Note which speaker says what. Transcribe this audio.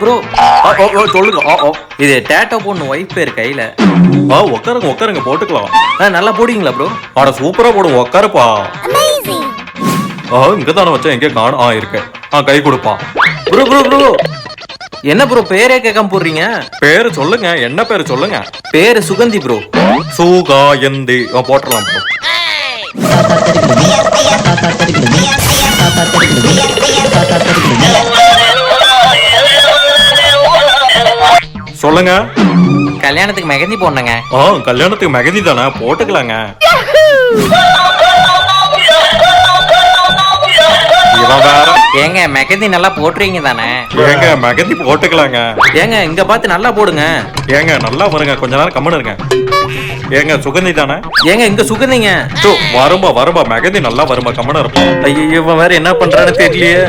Speaker 1: Bro சொல்லுங்க. இது டேட்டோ பொண்ணு ஒய்ஃப் பேர் கையில.
Speaker 2: உட்காருங்க போட்டுக்கலாம்.
Speaker 1: நல்லா போடுவீங்களா ப்ரோ?
Speaker 2: ஆட சூப்பரா போடுவோம், உட்காருப்பா. இங்க தானே வச்சா எங்க காணும். இருக்கு. கை கொடுப்பா.
Speaker 1: ப்ரோ என்ன ப்ரோ பேரே கேட்காம போடுறீங்க?
Speaker 2: பேரு சொல்லுங்க, என்ன பேரு சொல்லுங்க.
Speaker 1: பேரு சுகந்தி ப்ரோ.
Speaker 2: சுகாயந்தி போட்டலாம் ப்ரோ. சொல்லுங்க.
Speaker 1: கல்யாணத்துக்கு மெகந்தி போடணுங்க.
Speaker 2: கல்யாணத்துக்கு மெகந்தி தானே, போட்டுக்கலாங்க.
Speaker 1: ஏங்க மெகந்தி நல்லா போட்டுறீங்க தானே?
Speaker 2: ஏங்க மெகந்தி போட்டுக்கலாங்க.
Speaker 1: ஏங்க இங்க பார்த்து நல்லா போடுங்க.
Speaker 2: ஏங்க நல்லா வருங்க, கொஞ்ச நேரம் கம்மனு இருங்க. ஏங்க சுகந்தி தானே?
Speaker 1: ஏங்க இங்க சுகந்திங்க.
Speaker 2: வரும்பா மெகந்தி நல்லா வரும்பா, கம்மனு இருப்போம்.
Speaker 1: ஐயோ இவன் வேற என்ன பண்றான்னு தெரியலையே.